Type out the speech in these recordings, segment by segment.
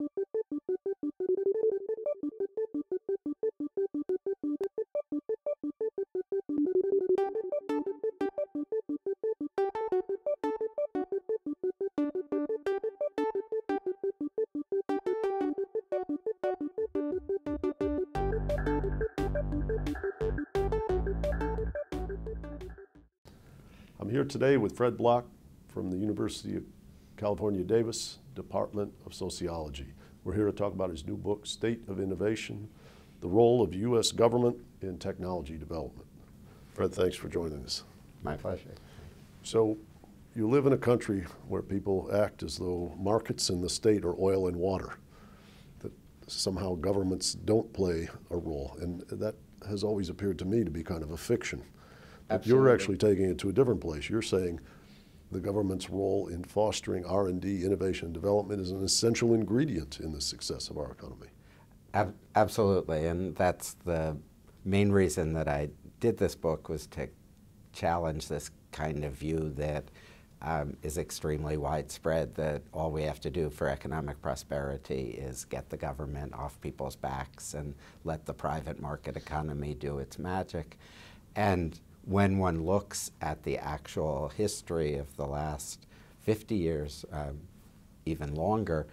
I'm here today with Fred Block from the University of California, Davis, Department of Sociology. We're here to talk about his new book, State of Innovation, the Role of U.S. Government in Technology Development. Fred, thanks for joining us. My pleasure. So, you live in a country where people act as though markets in the state are oil and water, that somehow governments don't play a role, and that has always appeared to me to be kind of a fiction. But you're actually taking it to a different place. You're saying the government's role in fostering R&D, innovation and development, is an essential ingredient in the success of our economy. Absolutely, and that's the main reason that I did this book, was to challenge this kind of view that is extremely widespread, that all we have to do for economic prosperity is get the government off people's backs and let the private market economy do its magic. And when one looks at the actual history of the last 50 years, even longer,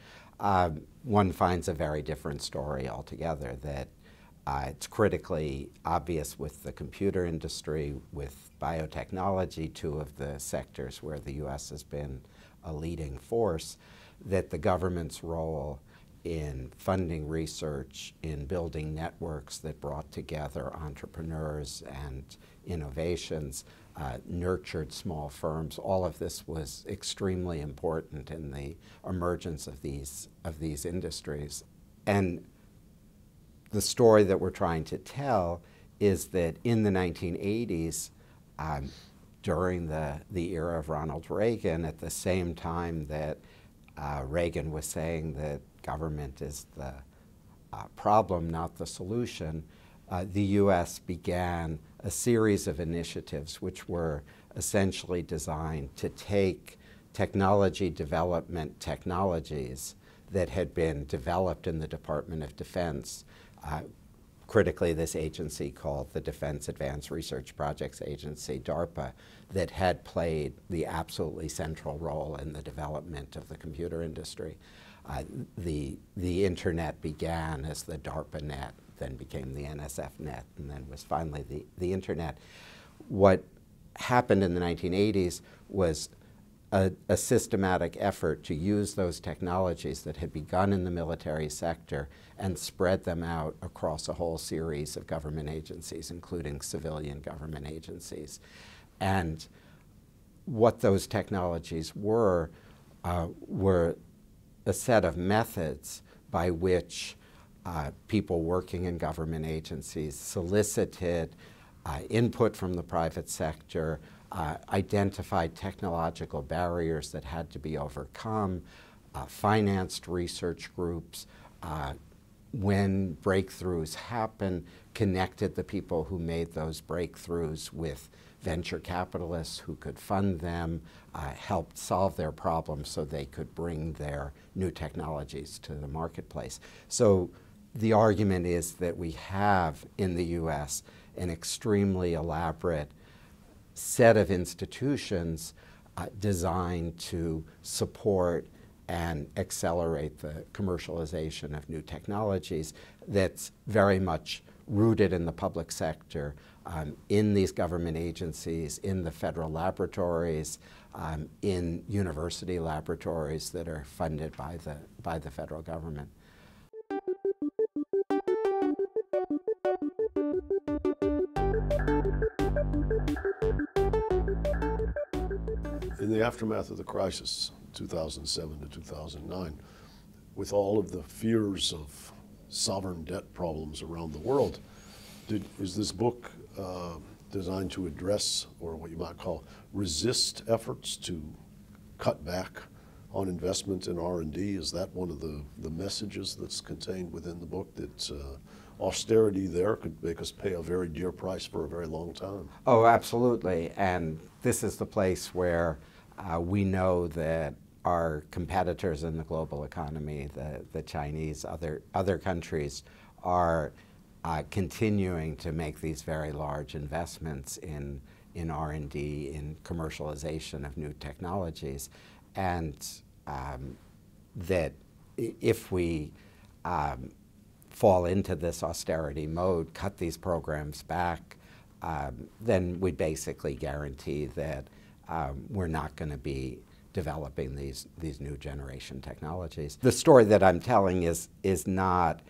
one finds a very different story altogether, that it's critically obvious with the computer industry, with biotechnology, two of the sectors where the U.S. has been a leading force, that the government's role in funding research, in building networks that brought together entrepreneurs and innovations, nurtured small firms. All of this was extremely important in the emergence of these industries. And the story that we're trying to tell is that in the 1980s, during the era of Ronald Reagan, at the same time that Reagan was saying that government is the problem, not the solution, the U.S. began a series of initiatives which were essentially designed to take technology development technologies that had been developed in the Department of Defense, critically this agency called the Defense Advanced Research Projects Agency, DARPA, that had played the absolutely central role in the development of the computer industry. The internet began as the DARPA net, then became the NSF net, and then was finally the internet. What happened in the 1980s was a systematic effort to use those technologies that had begun in the military sector and spread them out across a whole series of government agencies, including civilian government agencies. And what those technologies were a set of methods by which people working in government agencies solicited input from the private sector, identified technological barriers that had to be overcome, financed research groups, when breakthroughs happened, connected the people who made those breakthroughs with venture capitalists who could fund them, helped solve their problems so they could bring their new technologies to the marketplace. So the argument is that we have in the U.S. an extremely elaborate set of institutions designed to support and accelerate the commercialization of new technologies that's very much rooted in the public sector, in these government agencies, in the federal laboratories, in university laboratories that are funded by the federal government. In the aftermath of the crisis, 2007 to 2009, with all of the fears of sovereign debt problems around the world, is this book designed to address, or what you might call resist, efforts to cut back on investment in R&D? Is that one of the messages that's contained within the book, that austerity there could make us pay a very dear price for a very long time? Oh, absolutely. And this is the place where we know that our competitors in the global economy, the Chinese, other countries, are continuing to make these very large investments in R&D, in commercialization of new technologies, and that if we fall into this austerity mode, cut these programs back, then we basically guarantee that we're not going to be developing these new generation technologies. The story that I'm telling is not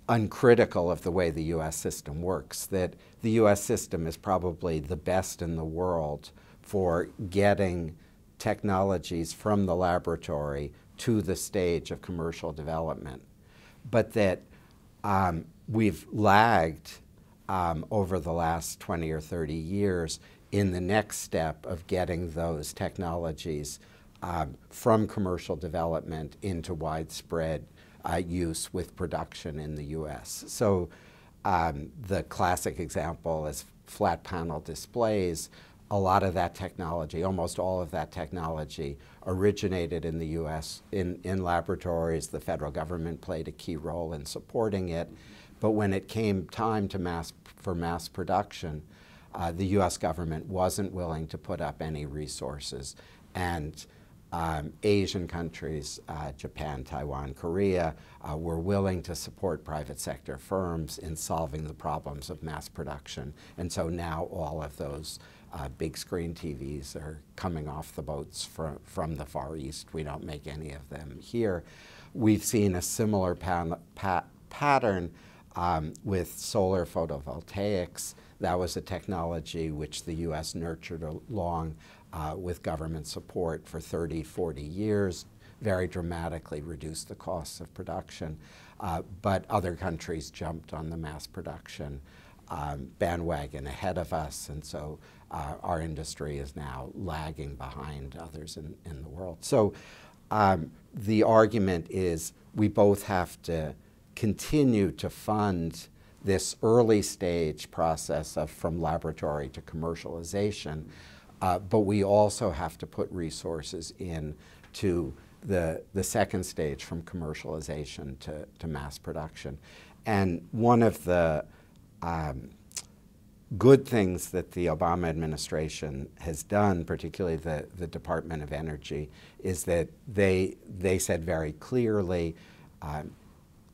uncritical of the way the U.S. system works, that the U.S. system is probably the best in the world for getting technologies from the laboratory to the stage of commercial development, but that we've lagged over the last 20 or 30 years in the next step of getting those technologies from commercial development into widespread use with production in the U.S. So the classic example is flat panel displays. A lot of that technology, almost all of that technology, originated in the U.S. in laboratories. The federal government played a key role in supporting it. But when it came time to for mass production, the U.S. government wasn't willing to put up any resources. And Asian countries, Japan, Taiwan, Korea, were willing to support private sector firms in solving the problems of mass production. And so now all of those big screen TVs are coming off the boats from the Far East. We don't make any of them here. We've seen a similar pattern with solar photovoltaics. That was a technology which the U.S. nurtured along with government support for 30, 40 years, very dramatically reduced the costs of production. But other countries jumped on the mass production bandwagon ahead of us, and so our industry is now lagging behind others in the world. So the argument is we both have to continue to fund this early stage process of from laboratory to commercialization, but we also have to put resources into the second stage from commercialization to mass production. And one of the good things that the Obama administration has done, particularly the Department of Energy, is that they said very clearly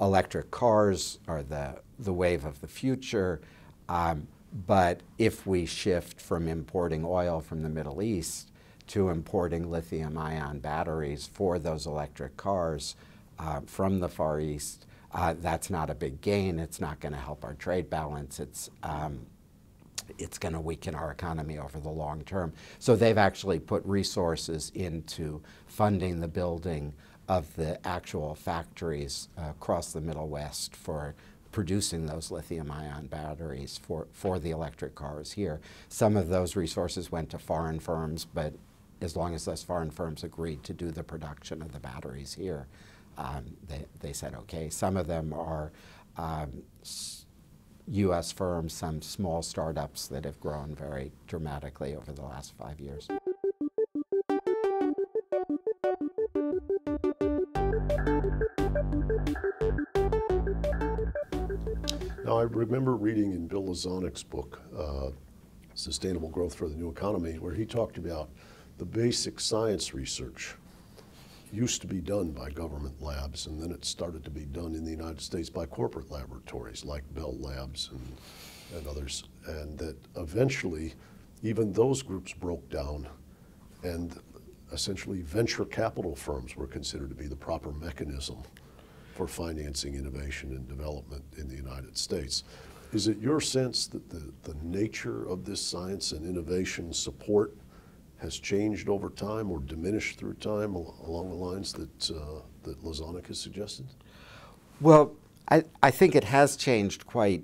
electric cars are the wave of the future, but if we shift from importing oil from the Middle East to importing lithium-ion batteries for those electric cars from the Far East, that's not a big gain. It's not going to help our trade balance. It's going to weaken our economy over the long term. So they've actually put resources into funding the building of the actual factories across the Middle West for producing those lithium-ion batteries for the electric cars here. Some of those resources went to foreign firms, but as long as those foreign firms agreed to do the production of the batteries here, they said okay. Some of them are U.S. firms, some small startups that have grown very dramatically over the last 5 years. Now, I remember reading in Bill Lazonic's book, Sustainable Growth for the New Economy, where he talked about the basic science research used to be done by government labs, and then it started to be done in the United States by corporate laboratories like Bell Labs and others, and that eventually even those groups broke down, and essentially venture capital firms were considered to be the proper mechanism for financing innovation and development in the United States. Is it your sense that the nature of this science and innovation support has changed over time or diminished through time along the lines that Lazonic has suggested? Well, I think it has changed quite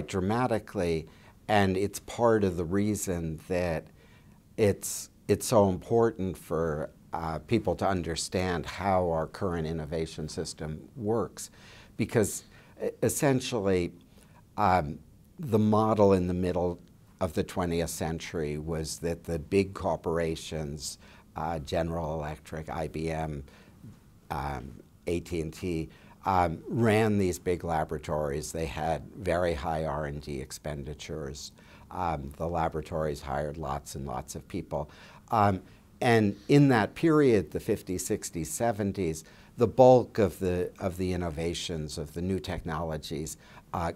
dramatically, and it's part of the reason that it's so important for people to understand how our current innovation system works, because essentially the model in the middle of the 20th century was that the big corporations General Electric, IBM, AT&T, ran these big laboratories. They had very high R&D expenditures. The laboratories hired lots and lots of people. And in that period, the 50s, 60s, 70s, the bulk of the innovations, of the new technologies,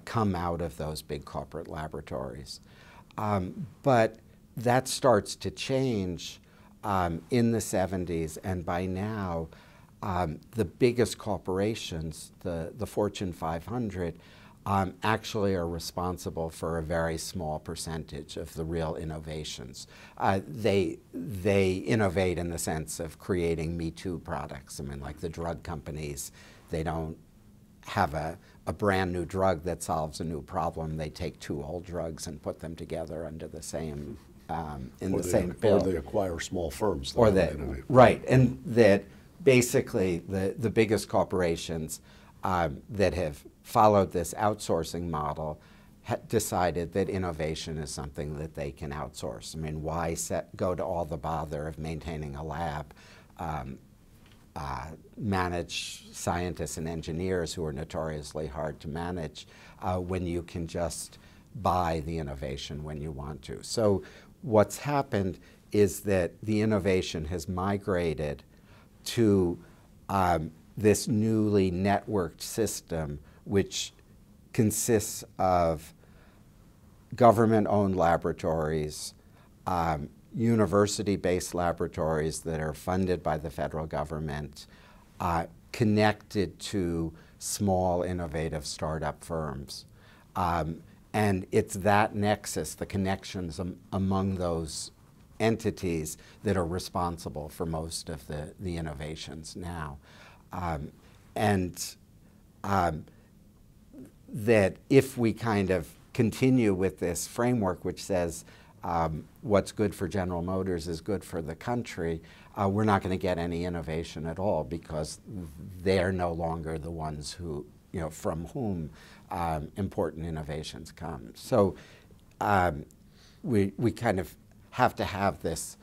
come out of those big corporate laboratories. But that starts to change in the 70s, and by now, the biggest corporations, the Fortune 500, actually are responsible for a very small percentage of the real innovations. They innovate in the sense of creating Me Too products. I mean, like the drug companies, they don't have a brand new drug that solves a new problem. They take two old drugs and put them together under the same, same bill. Or they acquire small firms. Or they, right, and that basically the biggest corporations that have followed this outsourcing model decided that innovation is something that they can outsource. I mean, why go to all the bother of maintaining a lab, manage scientists and engineers who are notoriously hard to manage when you can just buy the innovation when you want to. So what's happened is that the innovation has migrated to this newly networked system, which consists of government-owned laboratories, university-based laboratories that are funded by the federal government, connected to small, innovative startup firms. And it's that nexus, the connections among those entities, that are responsible for most of the innovations now. That if we kind of continue with this framework which says what's good for General Motors is good for the country, we're not going to get any innovation at all, because they're no longer the ones who, from whom important innovations come. So we kind of have to have this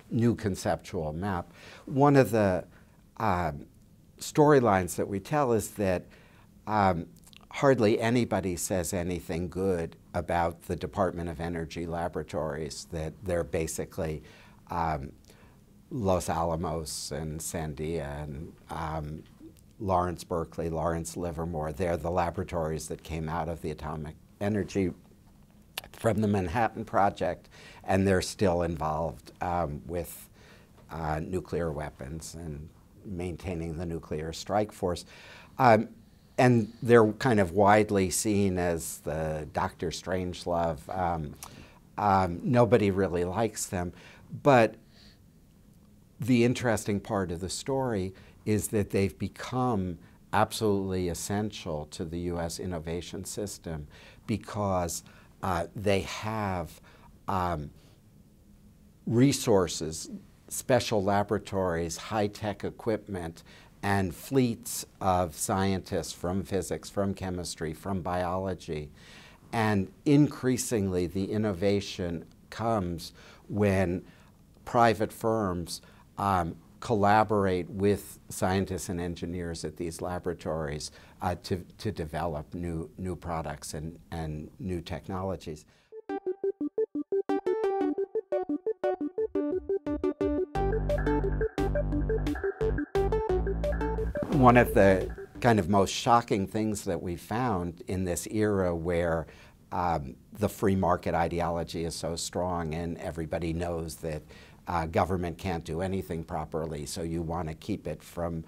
new conceptual map. One of the storylines that we tell is that hardly anybody says anything good about the Department of Energy laboratories, that they're basically Los Alamos and Sandia and Lawrence Berkeley, Lawrence Livermore. They're the laboratories that came out of the atomic energy from the Manhattan Project, and they're still involved with nuclear weapons and maintaining the nuclear strike force. And they're kind of widely seen as the Dr. Strangelove. Nobody really likes them. But the interesting part of the story is that they've become absolutely essential to the U.S. innovation system, because they have resources, special laboratories, high-tech equipment, and fleets of scientists from physics, from chemistry, from biology. And increasingly, the innovation comes when private firms collaborate with scientists and engineers at these laboratories to develop new products and new technologies. One of the kind of most shocking things that we found in this era where the free market ideology is so strong and everybody knows that government can't do anything properly, so you want to keep it from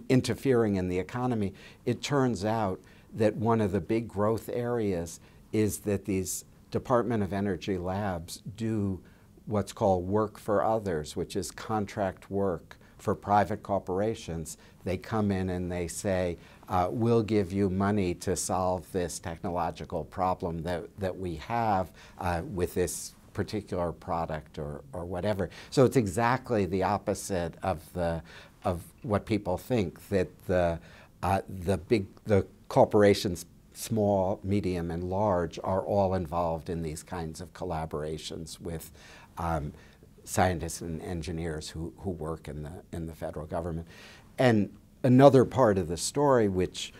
interfering in the economy. It turns out that one of the big growth areas is that these Department of Energy labs do what's called work for others, which is contract work for private corporations. They come in and they say, we'll give you money to solve this technological problem that we have with this particular product or whatever. So it's exactly the opposite of what people think, that the corporations small, medium, and large, are all involved in these kinds of collaborations with scientists and engineers who work in the federal government. And another part of the story, which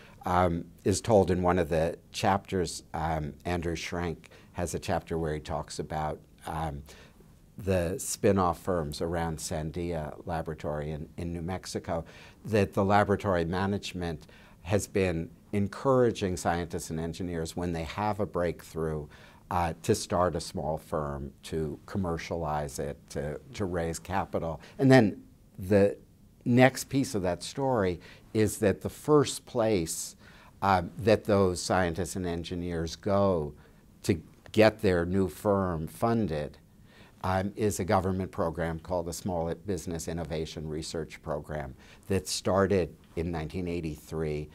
is told in one of the chapters, Andrew Schrenk has a chapter where he talks about the spin-off firms around Sandia Laboratory in New Mexico, that the laboratory management has been encouraging scientists and engineers when they have a breakthrough to start a small firm, to commercialize it, to raise capital. And then the next piece of that story is that the first place that those scientists and engineers go to get their new firm funded is a government program called the Small Business Innovation Research Program that started in 1983.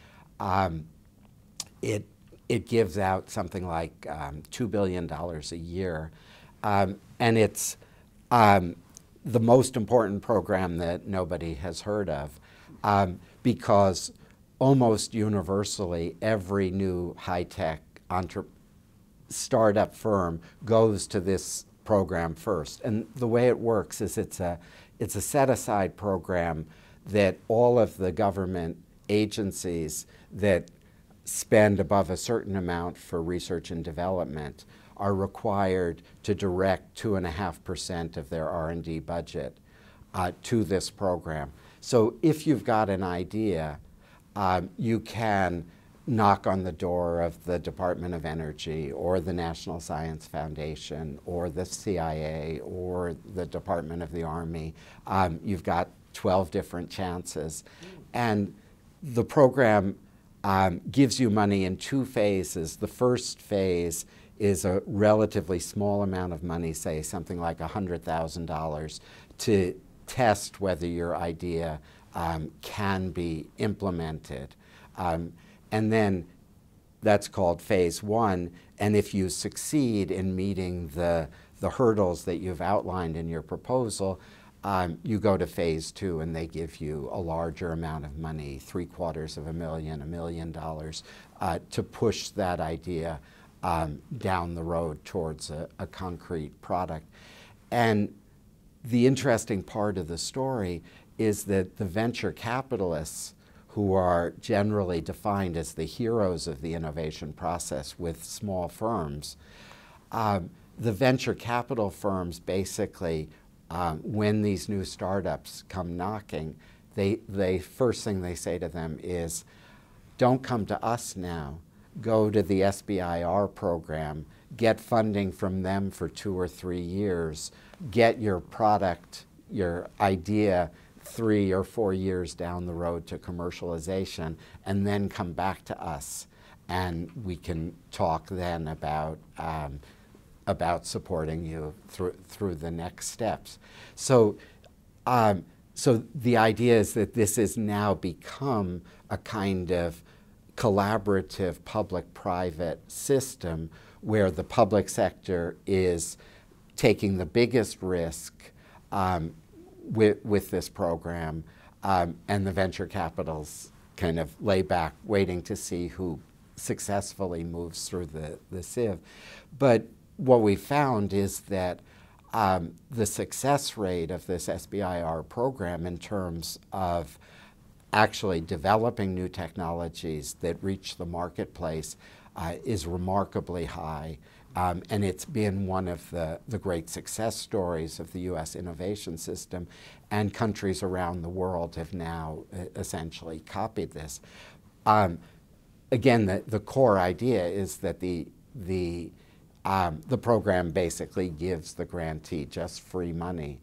It gives out something like $2 billion a year, and it's the most important program that nobody has heard of because almost universally every new high-tech startup firm goes to this program first. And the way it works is it's a set-aside program that all of the government agencies that spend above a certain amount for research and development are required to direct 2.5% of their R&D budget to this program. So if you've got an idea, you can knock on the door of the Department of Energy or the National Science Foundation or the CIA or the Department of the Army. You've got 12 different chances. And the program gives you money in two phases. The first phase is a relatively small amount of money, say something like $100,000, to test whether your idea can be implemented. And then that's called phase one. And if you succeed in meeting the hurdles that you've outlined in your proposal, you go to phase two and they give you a larger amount of money, $750,000, $1 million, to push that idea down the road towards a concrete product. And the interesting part of the story is that the venture capitalists, who are generally defined as the heroes of the innovation process with small firms, the venture capital firms basically, when these new startups come knocking, they first thing they say to them is, don't come to us now, go to the SBIR program, get funding from them for 2 or 3 years, get your product, your idea 3 or 4 years down the road to commercialization, and then come back to us, and we can talk then about supporting you through the next steps. So, so the idea is that this has now become a kind of collaborative public-private system where the public sector is taking the biggest risk with this program, and the venture capitals kind of lay back waiting to see who successfully moves through the sieve. But what we found is that the success rate of this SBIR program in terms of actually developing new technologies that reach the marketplace is remarkably high. And it's been one of the great success stories of the U.S. innovation system, and countries around the world have now essentially copied this. Again, the core idea is that the program basically gives the grantee just free money.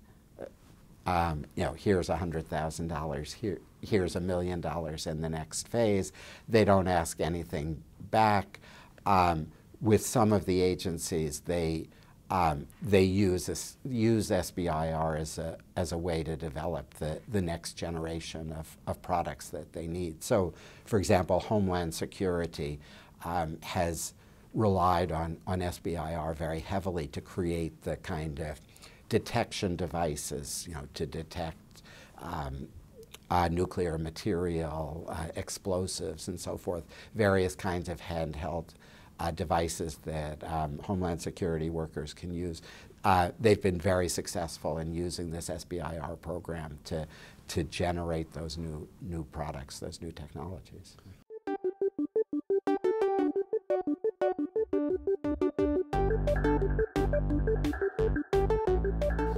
You know, here's $100,000, here's $1 million in the next phase. They don't ask anything back. With some of the agencies, they use SBIR as a way to develop the next generation of products that they need. So, for example, Homeland Security has relied on SBIR very heavily to create the kind of detection devices, you know, to detect nuclear material, explosives, and so forth, various kinds of handheld devices that Homeland Security workers can use. They've been very successful in using this SBIR program to generate those new products, those new technologies.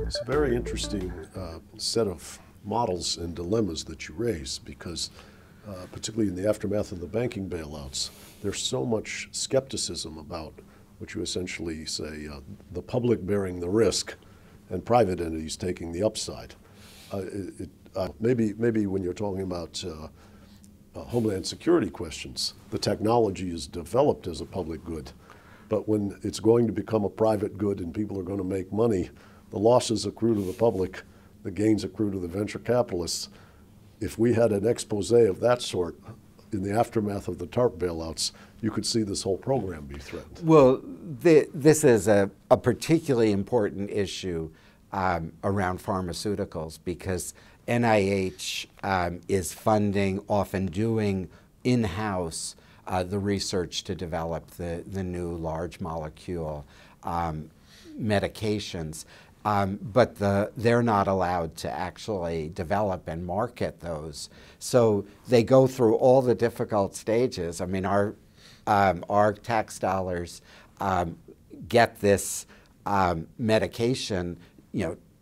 It's a very interesting set of models and dilemmas that you raise because particularly in the aftermath of the banking bailouts, there's so much skepticism about what you essentially say, the public bearing the risk and private entities taking the upside. Maybe when you're talking about Homeland Security questions, the technology is developed as a public good, but when it's going to become a private good and people are going to make money, the losses accrue to the public, the gains accrue to the venture capitalists. If we had an expose of that sort in the aftermath of the TARP bailouts, you could see this whole program be threatened. Well, this is a particularly important issue around pharmaceuticals because NIH is funding, often doing in-house the research to develop the new large molecule medications. But they're not allowed to actually develop and market those. So they go through all the difficult stages. I mean, our tax dollars get this medication,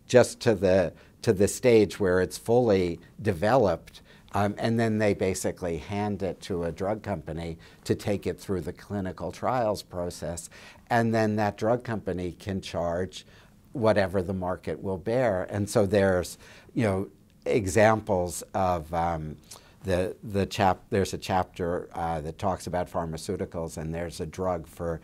just to the stage where it's fully developed, and then they basically hand it to a drug company to take it through the clinical trials process, and then that drug company can charge whatever the market will bear. And so there's, examples of there's a chapter that talks about pharmaceuticals, and there's a drug for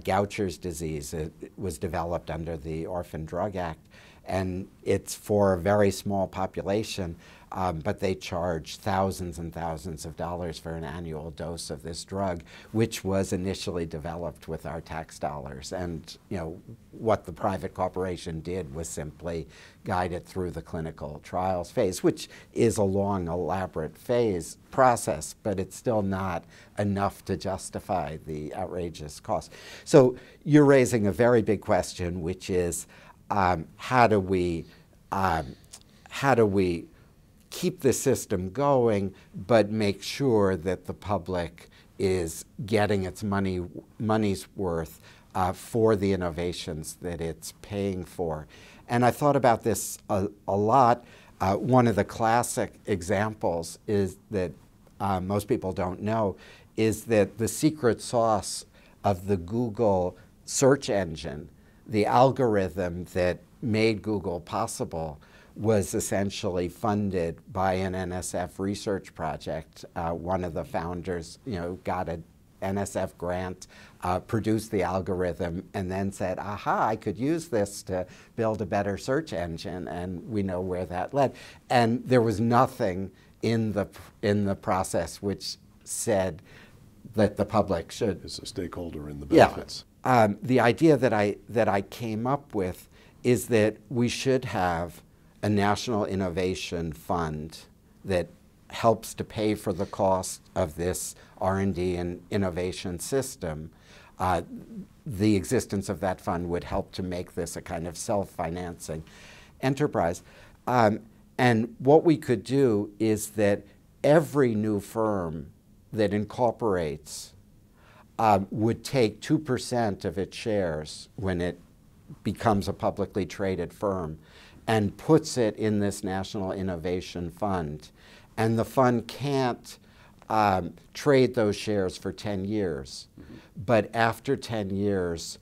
Gaucher's disease. It was developed under the Orphan Drug Act, and it's for a very small population, but they charge thousands and thousands of dollars for an annual dose of this drug, which was initially developed with our tax dollars. And what the private corporation did was simply guide it through the clinical trials phase, which is a long, elaborate process, but it's still not enough to justify the outrageous cost. So you're raising a very big question, which is how do we keep the system going, but make sure that the public is getting its money's worth for the innovations that it's paying for. And I thought about this a lot. One of the classic examples is that most people don't know is that the secret sauce of the Google search engine, the algorithm that made Google possible, was essentially funded by an NSF research project. One of the founders, got an NSF grant, produced the algorithm, and then said, aha, I could use this to build a better search engine, and we know where that led. And there was nothing in the process which said that the public should. It's a stakeholder in the benefits. Yeah. The idea that I came up with is that we should have a national innovation fund that helps to pay for the cost of this R&D and innovation system. The existence of that fund would help to make this a kind of self-financing enterprise. And what we could do is that every new firm that incorporates would take 2% of its shares when it becomes a publicly traded firm and puts it in this National Innovation Fund. And the fund can't trade those shares for 10 years. Mm-hmm. But after 10 years,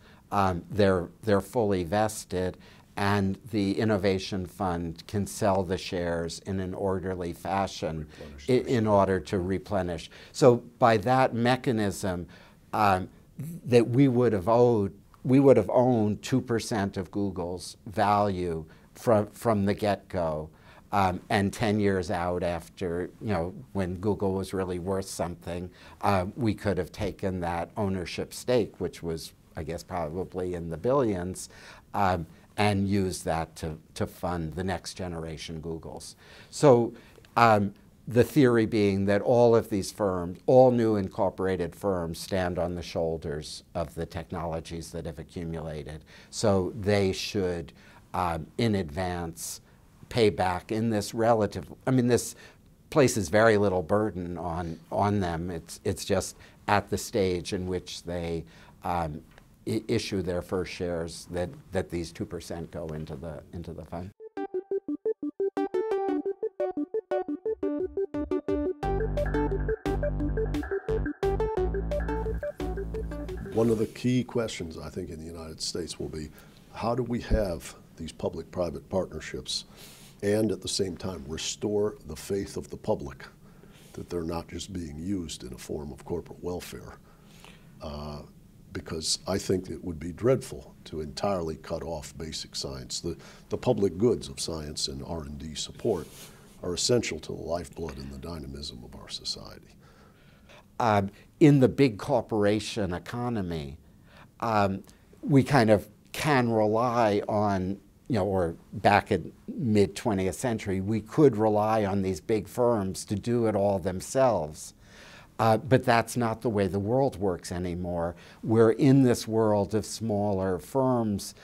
they're fully vested, and the Innovation Fund can sell the shares in an orderly fashion in order to replenish. So by that mechanism, that we would have owned 2% of Google's value from the get-go, and 10 years out after, when Google was really worth something, we could have taken that ownership stake, which was, I guess, probably in the billions, and used that to fund the next generation Googles. So The theory being that all of these firms, all new incorporated firms, stand on the shoulders of the technologies that have accumulated. So they should, in advance, pay back in this relative, I mean, this places very little burden on them. It's just at the stage in which they issue their first shares that these 2% go into the fund. One of the key questions, I think, in the United States will be, how do we have these public-private partnerships and at the same time restore the faith of the public that they're not just being used in a form of corporate welfare? Because I think it would be dreadful to entirely cut off basic science. The public goods of science and R&D support are essential to the lifeblood and the dynamism of our society. In the big corporation economy, we kind of can rely on, or back in mid-20th century, we could rely on these big firms to do it all themselves. But that's not the way the world works anymore. We're in this world of smaller firms,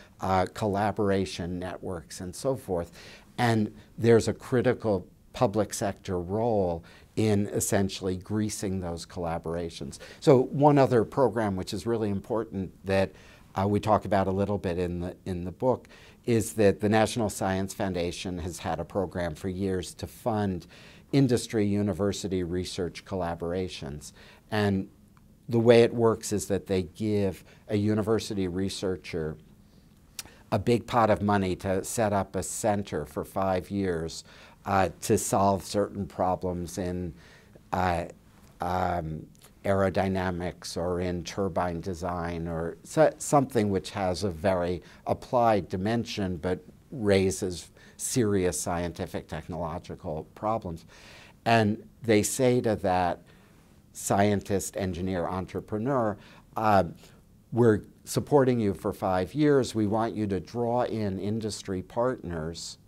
collaboration networks, and so forth. And there's a critical public sector role in essentially greasing those collaborations. So one other program which is really important that we talk about a little bit in the book is that the National Science Foundation has had a program for years to fund industry-university research collaborations. And the way it works is that they give a university researcher a big pot of money to set up a center for 5 years to solve certain problems in aerodynamics or in turbine design or something which has a very applied dimension but raises serious scientific technological problems. And they say to that scientist, engineer, entrepreneur, we're supporting you for 5 years. We want you to draw in industry partners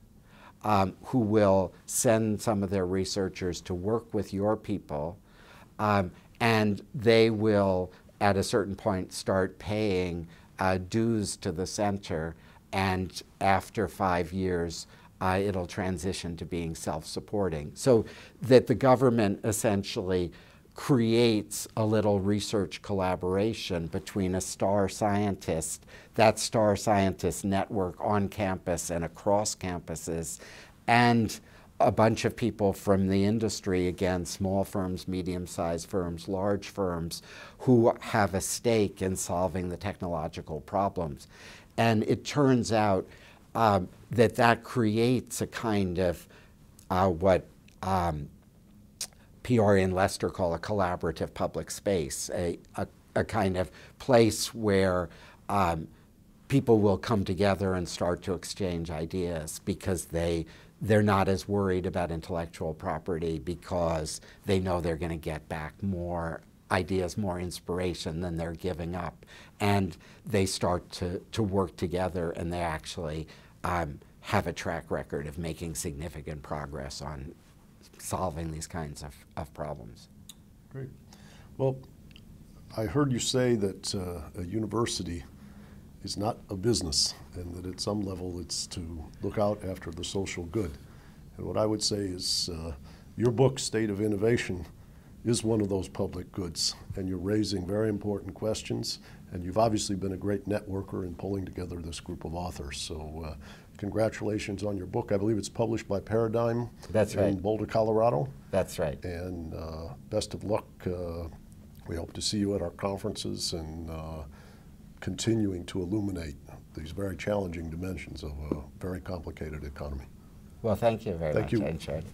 who will send some of their researchers to work with your people, and they will, at a certain point, start paying dues to the center, and after 5 years, it'll transition to being self-supporting. So that the government essentially creates a little research collaboration between a star scientist, that star scientist network on campus and across campuses, and a bunch of people from the industry, again, small firms, medium-sized firms, large firms, who have a stake in solving the technological problems. And it turns out that creates a kind of what Peoria and Leicester call a collaborative public space, a kind of place where people will come together and start to exchange ideas because they're not as worried about intellectual property because they know they're going to get back more ideas, more inspiration than they're giving up. And they start to work together, and they actually have a track record of making significant progress on solving these kinds of problems. Great. Well, I heard you say that a university is not a business, and that at some level it's to look out after the social good. And what I would say is your book, State of Innovation, is one of those public goods, and you're raising very important questions, and you've obviously been a great networker in pulling together this group of authors. So congratulations on your book. I believe it's published by Paradigm. That's right. In Boulder, Colorado. That's right. And best of luck. We hope to see you at our conferences and continuing to illuminate these very challenging dimensions of a very complicated economy. Well, thank you very much. Thank you. I enjoyed it.